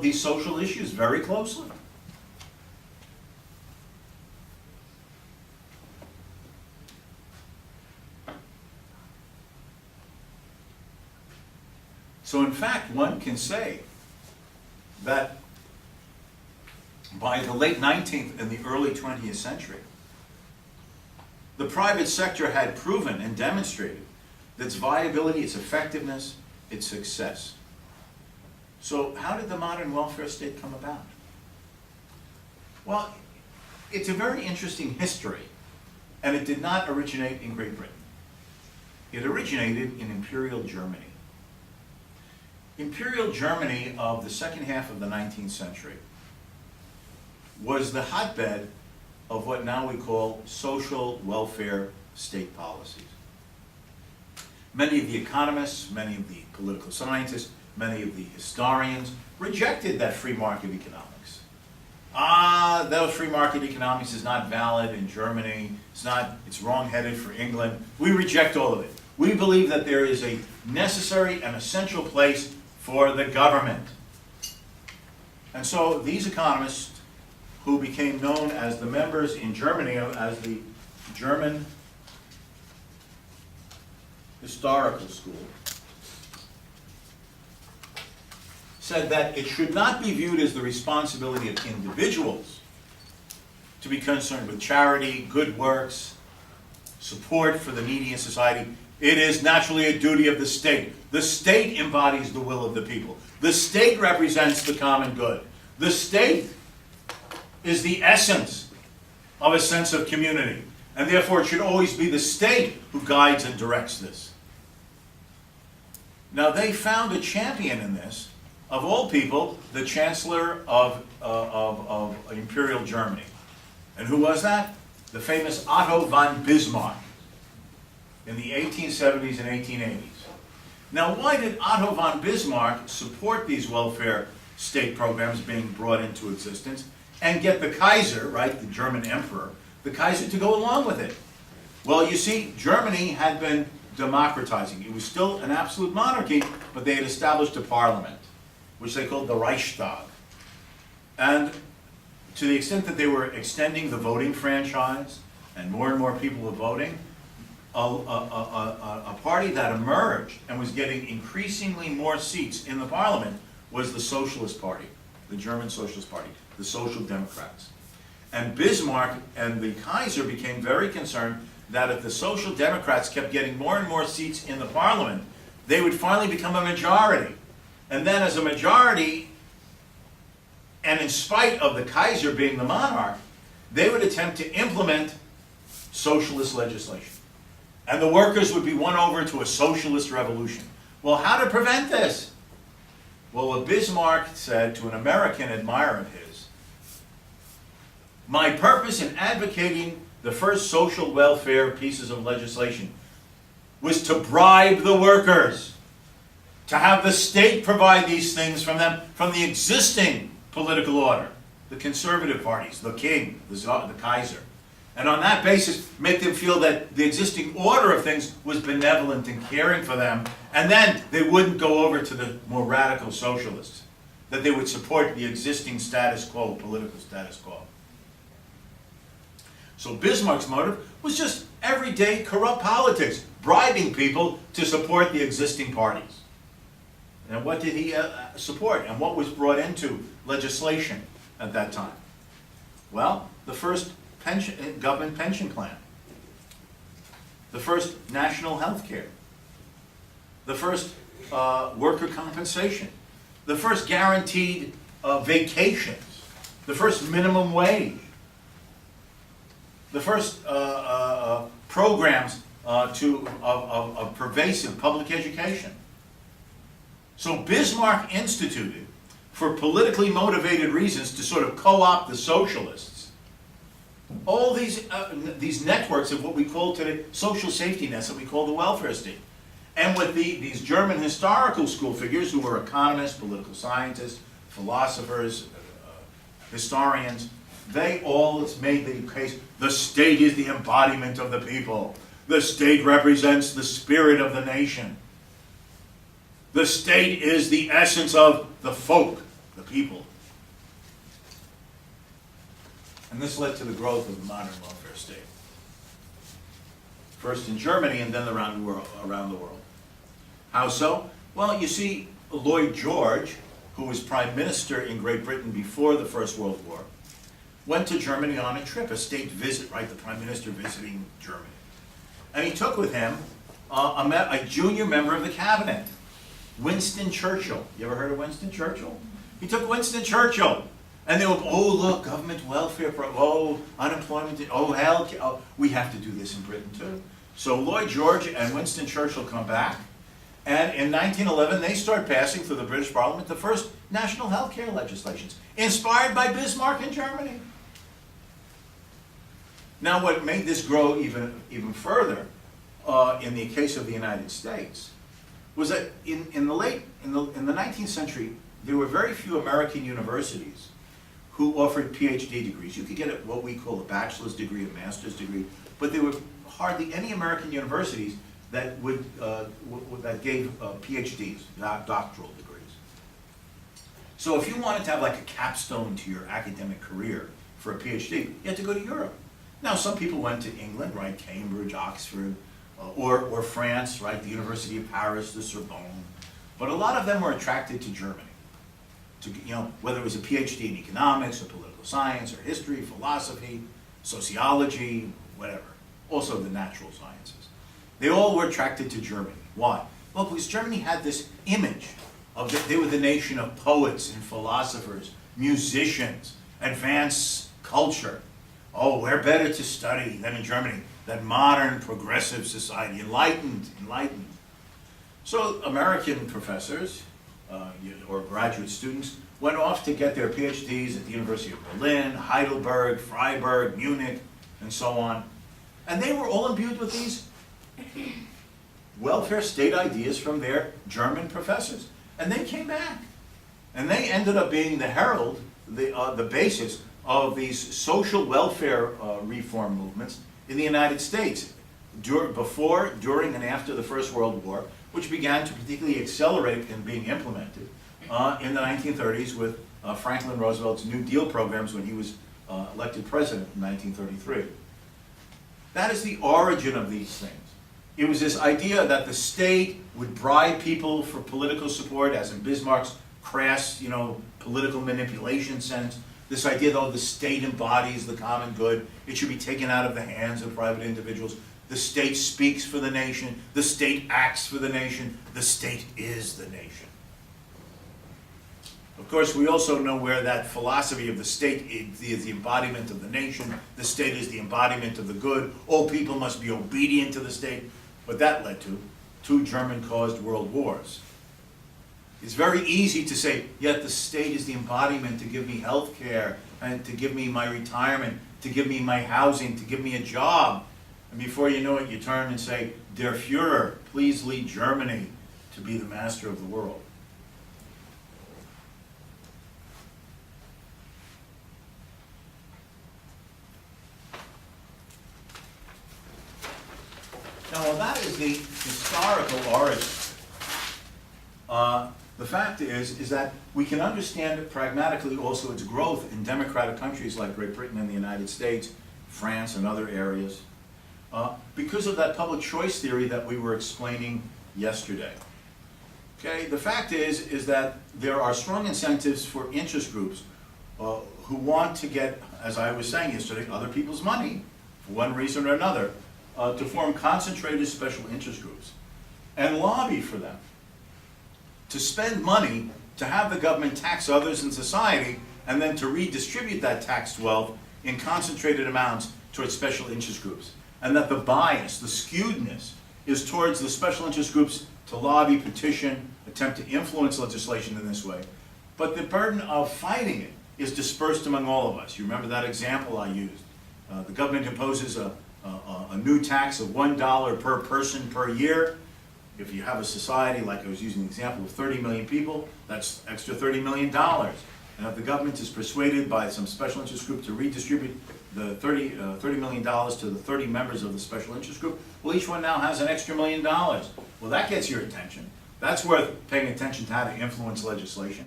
these social issues very closely. So in fact, one can say that by the late 19th and the early 20th century, the private sector had proven and demonstrated its viability, its effectiveness, its success. So how did the modern welfare state come about? Well, it's a very interesting history, and it did not originate in Great Britain. It originated in Imperial Germany. Imperial Germany of the second half of the 19th century was the hotbed of what now we call social welfare state policies. Many of the economists, many of the political scientists, many of the historians rejected that free market economics. Those free market economics is not valid in Germany, it's wrong-headed for England. We reject all of it. We believe that there is a necessary and essential place for the government. And so these economists, who became known as the members in Germany as the German Historical School, said that it should not be viewed as the responsibility of individuals to be concerned with charity, good works, support for the needy in society. It is naturally a duty of the state. The state embodies the will of the people. The state represents the common good. The state is the essence of a sense of community, and therefore it should always be the state who guides and directs this. Now they found a champion in this, of all people, the Chancellor of Imperial Germany. And who was that? The famous Otto von Bismarck in the 1870s and 1880s. Now why did Otto von Bismarck support these welfare state programs being brought into existence and get the Kaiser, right, the German emperor, the Kaiser to go along with it? Well, you see, Germany had been democratizing. It was still an absolute monarchy, but they had established a parliament, which they called the Reichstag. And to the extent that they were extending the voting franchise and more people were voting, a party that emerged and was getting increasingly more seats in the parliament was the Socialist Party, the German Socialist Party, the Social Democrats. And Bismarck and the Kaiser became very concerned that if the Social Democrats kept getting more and more seats in the parliament, they would finally become a majority. And then as a majority, and in spite of the Kaiser being the monarch, they would attempt to implement socialist legislation. And the workers would be won over to a socialist revolution. Well, how to prevent this? Well, what Bismarck said to an American admirer of his, "My purpose in advocating the first social welfare pieces of legislation was to bribe the workers, to have the state provide these things from them, from the existing political order, the conservative parties, the king, the Tsar, the Kaiser. And on that basis, make them feel that the existing order of things was benevolent and caring for them, and then they wouldn't go over to the more radical socialists, that they would support the existing status quo, political status quo." So Bismarck's motive was just everyday corrupt politics, bribing people to support the existing parties. And what did he support? And what was brought into legislation at that time? Well, the first government pension plan, the first national health care, the first worker compensation, the first guaranteed vacations, the first minimum wage, the first programs of pervasive public education. So Bismarck instituted, for politically motivated reasons, to sort of co-opt the socialists, all these networks of what we call today social safety nets that we call the welfare state. And with these German historical school figures who were economists, political scientists, philosophers, historians, they all made the case the state is the embodiment of the people. The state represents the spirit of the nation. The state is the essence of the folk. the people. And this led to the growth of the modern welfare state. First in Germany and then around the world. How so? Well, you see, Lloyd George, who was prime minister in Great Britain before the First World War, went to Germany on a trip, a state visit, right? The prime minister visiting Germany. And he took with him a junior member of the cabinet, Winston Churchill. You ever heard of Winston Churchill? He took Winston Churchill. And they were, oh, look, government welfare, oh, unemployment, oh, health, oh, we have to do this in Britain too. So Lloyd George and Winston Churchill come back, and in 1911 they start passing through the British Parliament the first national health care legislations, inspired by Bismarck in Germany. Now what made this grow even further, in the case of the United States, was that in the 19th century, there were very few American universities who offered PhD degrees. You could get what we call a bachelor's degree, a master's degree, but there were hardly any American universities that that gave PhDs, doctoral degrees. So if you wanted to have like a capstone to your academic career for a PhD, you had to go to Europe. Now some people went to England, right, Cambridge, Oxford, or France, right, the University of Paris, the Sorbonne, but a lot of them were attracted to Germany. To, whether it was a PhD in economics or political science or history, philosophy, sociology, whatever. Also the natural sciences. They all were attracted to Germany. Why? Well, because Germany had this image of they were the nation of poets and philosophers, musicians, advanced culture. Oh, where better to study than in Germany? That modern progressive society, enlightened. So American professors, or graduate students, went off to get their PhDs at the University of Berlin, Heidelberg, Freiburg, Munich, and so on. And they were all imbued with these welfare state ideas from their German professors. And they came back. And they ended up being the herald, the basis of these social welfare reform movements in the United States before, during, and after the First World War, which began to particularly accelerate in being implemented in the 1930s with Franklin Roosevelt's New Deal programs when he was elected president in 1933. That is the origin of these things. It was this idea that the state would bribe people for political support, as in Bismarck's crass, political manipulation sense. This idea, though, the state embodies the common good, it should be taken out of the hands of private individuals. The state speaks for the nation. The state acts for the nation. The state is the nation. Of course, we also know where that philosophy of the state is the embodiment of the nation. The state is the embodiment of the good. All people must be obedient to the state. But that led to 2 German-caused world wars. It's very easy to say, yet the state is the embodiment to give me health care, and to give me my retirement, to give me my housing, to give me a job. And before you know it, you turn and say, Der Führer, please lead Germany to be the master of the world. Now, while that is the historical origin, the fact is that we can understand it pragmatically also its growth in democratic countries like Great Britain and the United States, France and other areas, because of that public choice theory that we were explaining yesterday. Okay, the fact is that there are strong incentives for interest groups who want to get, as I was saying yesterday, other people's money, for one reason or another, to form concentrated special interest groups and lobby for them, to spend money to have the government tax others in society and then to redistribute that taxed wealth in concentrated amounts towards special interest groups. And that the bias, the skewedness, is towards the special interest groups to lobby, petition, attempt to influence legislation in this way. But the burden of fighting it is dispersed among all of us. You remember that example I used. The government imposes a new tax of $1 per person per year. If you have a society, like I was using the example of 30 million people, that's extra $30 million. And if the government is persuaded by some special interest group to redistribute the $30 million to the 30 members of the special interest group, well, each one now has an extra $1 million. Well, that gets your attention. That's worth paying attention to how to influence legislation.